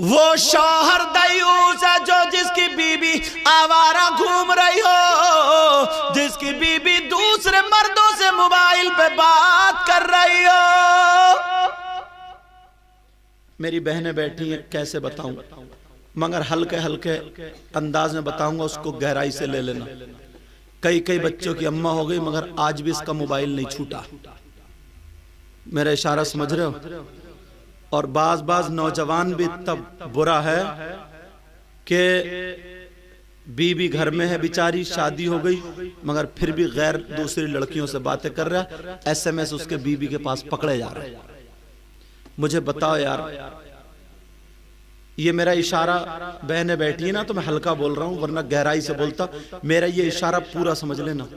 वो शौहर दयूस है जो जिसकी बीबी आवारा घूम रही हो, जिसकी बीबी दूसरे मर्दों से मोबाइल पे बात कर रही हो। मेरी बहनें बैठी हैं, कैसे बताऊं, मगर हल्के हल्के अंदाज में बताऊंगा, उसको गहराई से ले लेना। कई कई बच्चों की अम्मा हो गई मगर आज भी इसका मोबाइल नहीं छूटा। मेरा इशारा समझ रहे हो? और बाज नौजवान भी तब बुरा है कि बीबी घर में है बेचारी, शादी हो गई मगर फिर भी गैर दूसरी लड़कियों से बातें कर रहा है, SMS उसके बीबी के पास पकड़े जा रहे हैं। मुझे बताओ यार, ये मेरा इशारा, बहनें बैठी है ना तो मैं हल्का बोल रहा हूं वरना गहराई से बोलता, मेरा ये इशारा पूरा समझ लेना।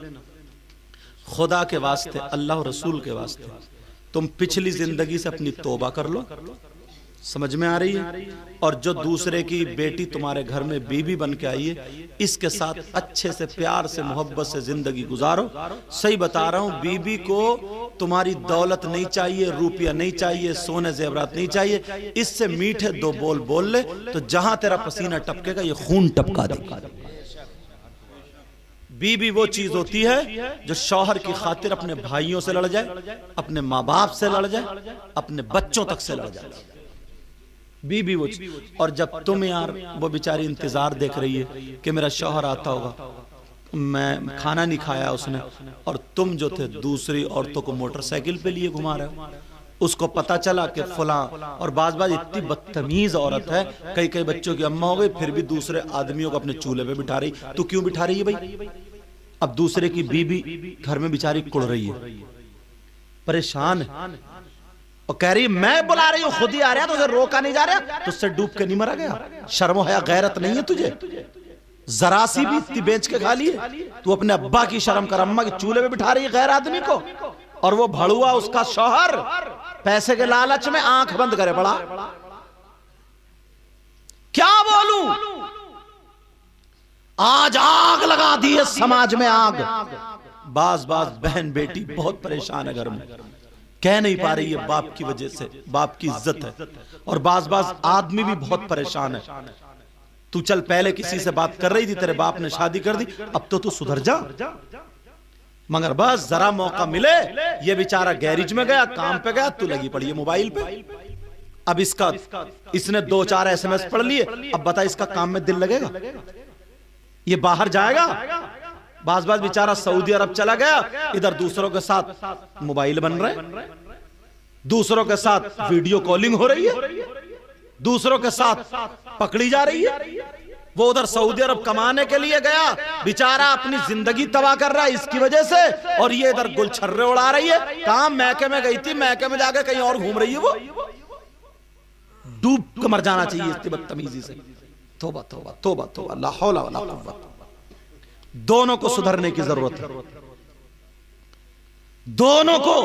खुदा के वास्ते, अल्लाह रसूल के वास्ते, तुम पिछली जिंदगी से अपनी तौबा कर लो। समझ में आ रही है? और जो दूसरे की बेटी तुम्हारे घर में बीबी बन के आई है, इसके साथ अच्छे से प्यार से मोहब्बत से जिंदगी गुजारो। सही बता रहा हूं, बीबी को तुम्हारी दौलत नहीं चाहिए, रुपया नहीं चाहिए, सोने जेवरात नहीं चाहिए, इससे मीठे दो बोल बोल ले तो जहां तेरा पसीना टपकेगा ये खून टपका देगा। बीबी वो चीज होती है जो शौहर की खातिर अपने भाइयों से लड़ जाए, अपने माँ बाप से लड़ जाए, अपने बच्चों तक से लड़ जाए। बीबी वो चीज। और जब तुम यार, वो बेचारी इंतजार देख रही है कि मेरा शौहर आता होगा, मैं खाना नहीं खाया उसने, और तुम जो थे दूसरी औरतों को मोटरसाइकिल पे लिए घुमा रहे हो। उसको पता चला कि फलां, और बाज इतनी बदतमीज औरत है, कई कई बच्चों की अम्मा हो गई फिर भी दूसरे आदमियों को अपने चूल्हे पे बिठा रही। तू क्यों बिठा रही है भाई? अब दूसरे की बीबी घर में बेचारी कुड़ रही है, परेशान है, और कह रही मैं बुला रही हूं, खुद ही आ रहा है, तो उसे रोका नहीं जा रहा, तुझसे डूब के नहीं मरा गया? शर्म हया गैरत नहीं है तुझे? जरा सी भी इतनी बेच के खा ली है? तू अपने अब्बा की शर्म कर, अम्मा के चूल्हे पे बिठा रही है गैर आदमी को, और वो भड़ुआ उसका शौहर पैसे के लालच में आंख बंद करे बड़ा। क्या बोलूं, आज आग लगा दी है समाज में, आग। बाज बहन बेटी बहुत परेशान है घर में, कह नहीं पा रही है बाप की वजह से, बाप की इज्जत है, और बाज आदमी भी बहुत परेशान है। तू चल, पहले किसी से बात कर रही थी, तेरे बाप ने शादी कर दी, अब तो तू सुधर जा, मगर बस जरा मौका मिले। ये बेचारा गैरेज में गया, काम पे गया, तू लगी पड़ी है मोबाइल पे। अब इसने 2-4 SMS पढ़ लिए, अब बता इसका काम में दिल लगेगा? ये बाहर जाएगा? बाज बेचारा सऊदी अरब चला गया, इधर दूसरों के साथ मोबाइल बन रहे, दूसरों के साथ वीडियो कॉलिंग हो रही है, दूसरों के साथ पकड़ी जा रही है। वो उधर सऊदी अरब कमाने के लिए गया, बेचारा अपनी जिंदगी तबाह कर रहा है इसकी वजह से, और ये इधर गुलछर्रे उड़ा रही है। कहां मैके में गई थी, मैके में जाकर कहीं और घूम रही है। वो डूब कर मर जाना चाहिए इतनी बदतमीजी से। तौबा तौबा तौबा तौबा, ला हौला वला कुव्वत। दोनों को सुधरने की जरूरत है, दोनों को।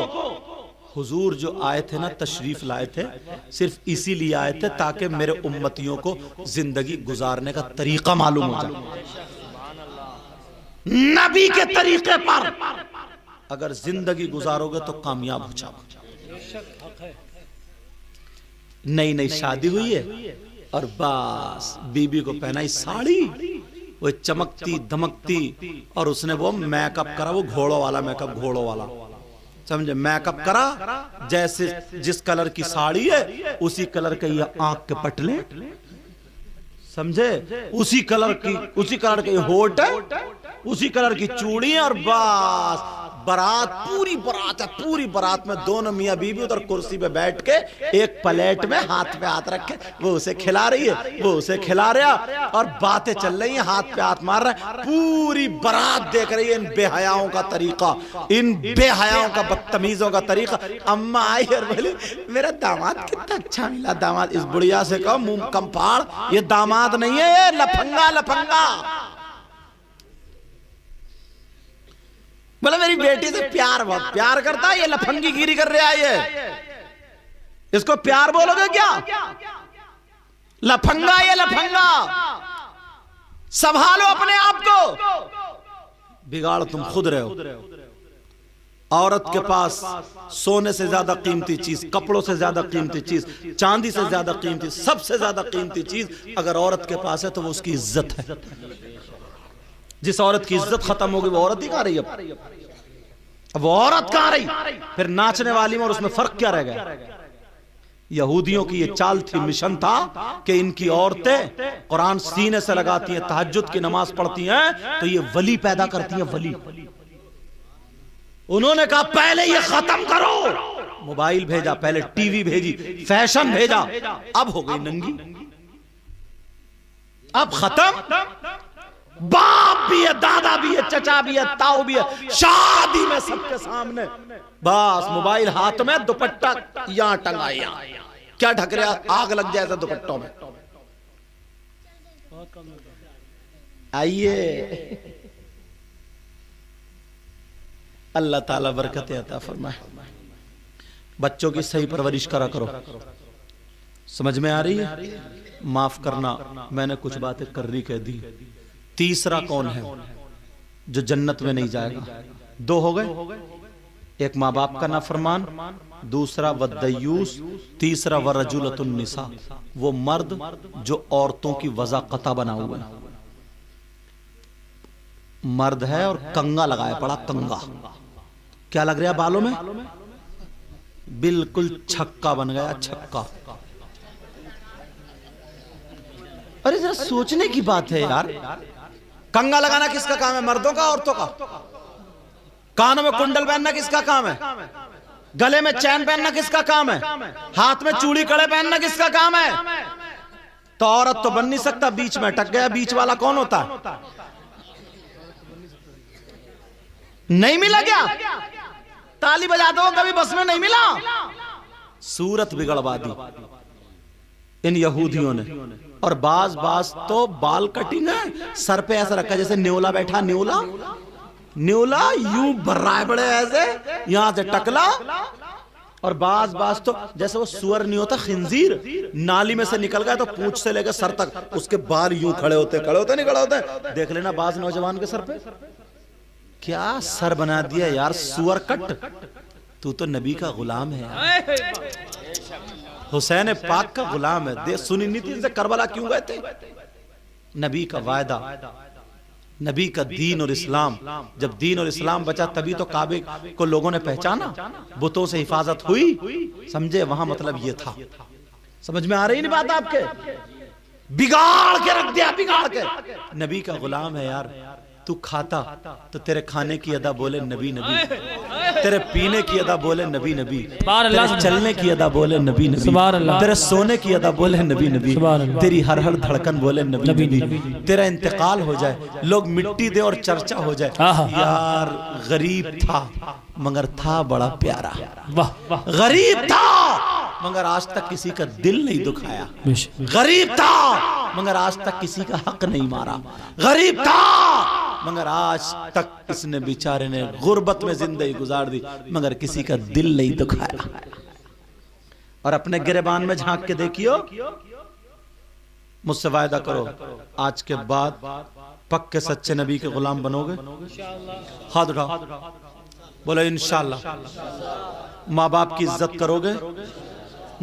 हुजूर जो आए थे ना, तशरीफ लाए थे, सिर्फ इसीलिए आए थे ताकि मेरे उम्मतियों को जिंदगी गुजारने का तरीका मालूम हो जाए। नबी के तरीके पर अगर जिंदगी गुजारोगे तो कामयाब हो जाओगे। नई नई शादी हुई है और बस बीबी को पहनाई साड़ी, वो चमकती धमकती, और उसने वो मेकअप करा, वो घोड़ों वाला मेकअप, घोड़ों वाला, समझे? मेकअप करा, जैसे जिस कलर की साड़ी है उसी कलर के ये आंख के पटले, समझे? उसी कलर के होठ है, उसी कलर की चूड़ी है, और बस बारात, पूरी बारात में दोनों मियां बीबी उधर कुर्सी पे बैठ के एक प्लेट में हाथ पे हाथ रख के वो उसे खिला रही है, वो उसे खिला रहा, और बातें चल रही हैं, हाथ पे हाथ मार रहा है। पूरी बारात देख रही है इन बेहयाओं का तरीका, इन बेहयाओं का, बदतमीजों का तरीका। अम्मा आई और बोली मेरा दामाद कितना अच्छा मिला। दामाद, इस बुढ़िया से कहो मुंह कम फाड़, ये दामाद नहीं है, ये लफंगा। बोला मेरी बेटी से बहुत प्यार करता है, ये लफंगी गिरी कर रहा है, ये इसको प्यार बोलोगे क्या? लफंगा, ये लफंगा। संभालो अपने आप को, बिगाड़ तुम खुद रहे हो। औरत के पास सोने से ज्यादा कीमती चीज, कपड़ों से ज्यादा कीमती चीज, चांदी से ज्यादा कीमती, सबसे ज्यादा कीमती चीज अगर औरत के पास है तो वो उसकी इज्जत है। जिस औरत की इज्जत खत्म होगी वो औरत ही कहां रही? अब वो औरत कहां रही? फिर नाचने वाली में और उसमें फर्क क्या रह गया? यहूदियों की ये चाल थी, मिशन था कि इनकी औरतें कुरान सीने से लगाती हैं, तहज्जुद की नमाज पढ़ती हैं तो ये वली पैदा करती हैं, वली। उन्होंने कहा पहले ये खत्म करो। मोबाइल भेजा, पहले टीवी भेजी, फैशन भेजा, अब हो गई नंगी। अब खत्म। बाप भी है, दादा भी है, चचा भी है, ताऊ भी है, शादी में सबके सामने बस मोबाइल हाथ में, दुपट्टा यहां टंगा, यहां क्या ढक रहा, आग लग जाए दुपट्टों में। आइए अल्लाह ताला बरकतें अता फरमाए। बच्चों की सही परवरिश करा करो। समझ में आ रही है? माफ करना, मैंने कुछ बातें करनी कह दी। तीसरा कौन है जो जन्नत में नहीं जाएगा? दो हो गए, एक माँ बाप का नाफरमान, दूसरा वद्दयूस, तीसरा वरजुलतुन निसा, वो मर्द जो औरतों की वज़ाक़ता बना हुआ है। मर्द है और कंगा लगाया पड़ा, कंगा। क्या लग रहा बालों में? बिल्कुल छक्का बन गया, छक्का। अरे जरा सोचने की बात है यार, कंगा लगाना किसका काम है? मर्दों का, औरतों का? कानों में कुंडल पहनना किसका काम है? गले में चैन पहनना किसका काम है? हाथ में चूड़ी कड़े पहनना किसका काम है? तो औरत तो बन नहीं सकता, बीच में अटक गया। बीच वाला कौन होता है? नहीं मिला क्या? ताली बजा दो, कभी बस में नहीं मिला। सूरत बिगड़वा दी इन यहूदियों ने। और बाज तो बाल कटिंग है, सर पे ऐसा रखा जैसे न्योला बैठा, न्योला यूं भर रहा है बड़े ऐसे, यहां से टकला। और बाज तो जैसे वो सुअर नहीं होता, खिंजीर, नाली में से निकल गया तो पूंछ से लेकर सर तक उसके बाल यूं खड़े होते नहीं खड़े होते। देख लेना बाज नौजवान के सर पे क्या सर बना दिया यार, सुअर कट। तू तो नबी का गुलाम है यार, हुसैन पाक का गुलाम है। दे सुनी नीति से करबला क्यों गए थे? नबी का वायदा, नबी का दीन और इस्लाम। जब दीन और इस्लाम बचा तभी तो काबे को लोगों ने पहचाना, बुतों से हिफाजत हुई। समझे? वहां मतलब ये था। समझ में आ रही नहीं बात आपके? बिगाड़ के रख दिया, बिगाड़ के। नबी का गुलाम है यार। तू खाता तो तेरे खाने की अदा बोले नबी नबी, तेरे पीने की अदा बोले नबी नबी, तेरे चलने की अदा बोले नबी नबी, तेरे सोने की अदा बोले नबी नबी, तेरी हर हर धड़कन बोले नबी नबी। तेरा इंतकाल हो जाए, लोग मिट्टी दे और चर्चा हो जाए, यार गरीब था मगर था बड़ा प्यारा। गरीब था मगर आज तक किसी का दिल नहीं दुखाया। गरीब था मगर आज तक किसी का हक नहीं मारा। गरीब था मगर आज तक इसने बेचारे ने गुर्बत में जिंदगी गुजार दी मगर किसी का दिल नहीं दुखाया। और अपने गिरेबान में झांक के देखियो, मुझसे वायदा करो आज के बाद पक्के सच्चे नबी के गुलाम बनोगे। हाथ उठाओ, बोलो इंशाअल्लाह। माँ बाप की इज्जत करोगे,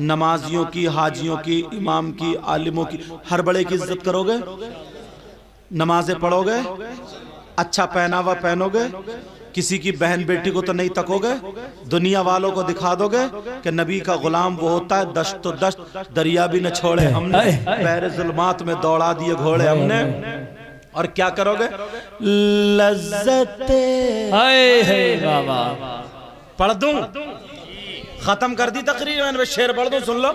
नमाजियों की, हाजियों की, इमाम की, आलिमों की, हर बड़े की इज्जत करोगे, नमाजें पढ़ोगे, अच्छा पहनावा पहनोगे, किसी की बहन बेटी को तो नहीं तकोगे, दुनिया वालों को दिखा दोगे कि नबी का गुलाम वो होता है दश्त तो दश्त, दरिया भी न छोड़े हमने, बहरे जुल्मात में दौड़ा दिए घोड़े हमने। और क्या करोगे? लज्जते पढ़ दूं, खत्म कर दी तकरीर मैंने, शेर पढ़ दूं, सुन लो।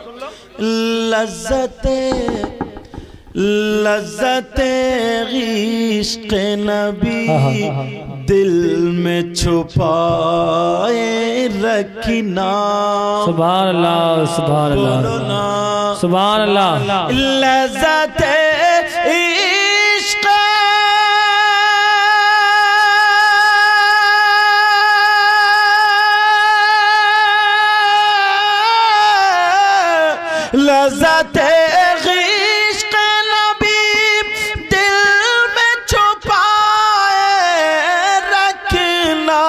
लज्जते इश्क़ नबी दिल में छुपाए रखना। सुभान अल्लाह, सुभान अल्लाह, सुभान अल्लाह। लज्जते लज़्ज़त इश्क़ नबी दिल में छुपाए रखना।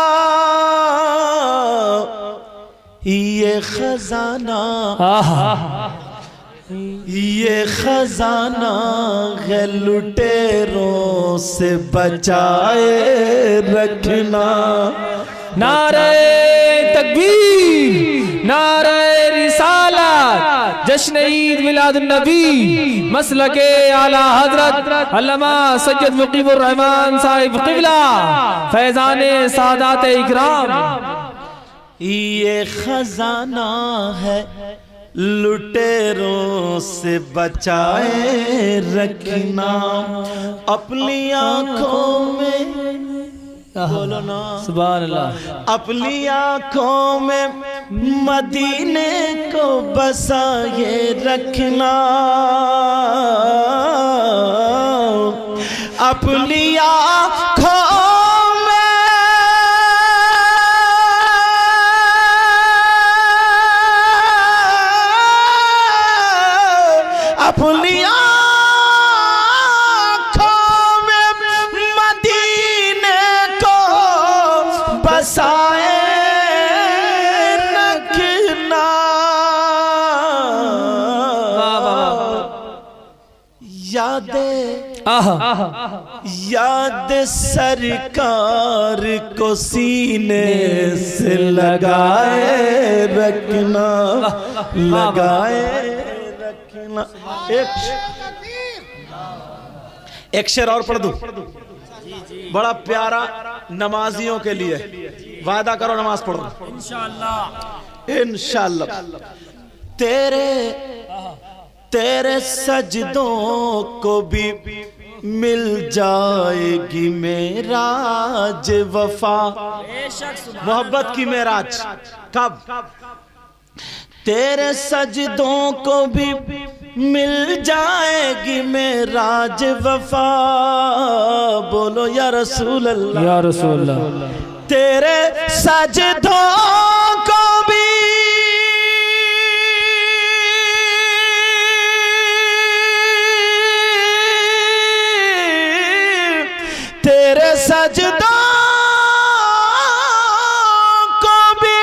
खजाना, ये खजाना है लुटेरों से बचाए रखना। नारे तकबीर, नारे रिसालत, जश्न ईद मिलाद नबी, मसलके आला हजरत अल्लामा सैयद मुकीबुर रहमान साहिब क़िबला, फैज़ाने सादात इकराम। ये खजाना है लुटेरों से बचाए रखना, अपनी आंखों में, बोलो ना सुभान अल्लाह, अपनी आंखों में मदीने को बसाए रखना, अपनी आंखों अपनी आँखों में मदीने को बसाए रखना। याद सरकार को सीने से लगाए रखना, लगाए रखना। एक शेर और पढ़ दूं, बड़ा प्यारा नमाजियों के लिए। वादा करो नमाज पढ़ो इंशाअल्लाह, इंशाअल्लाह। तेरे सजदों को भी मिल जाएगी मेराज वफा। मोहब्बत की मेराज कब? तेरे सजदों को भी मिल जाएगी मेराज वफा। बोलो या रसूल अल्लाह, या रसूल अल्लाह। तेरे सजदों को भी तेरे सजदों को भी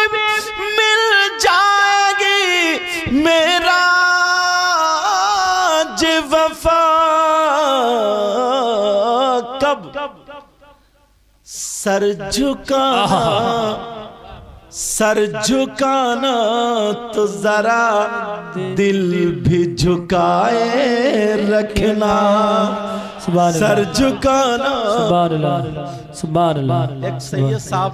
मिल जाएगी मेराज वफा। कब? सर झुकाना तो जरा दिल भी झुकाए रखना। सर झुकाना। सुभान अल्लाह, सुभान अल्लाह। एक सैयद साहब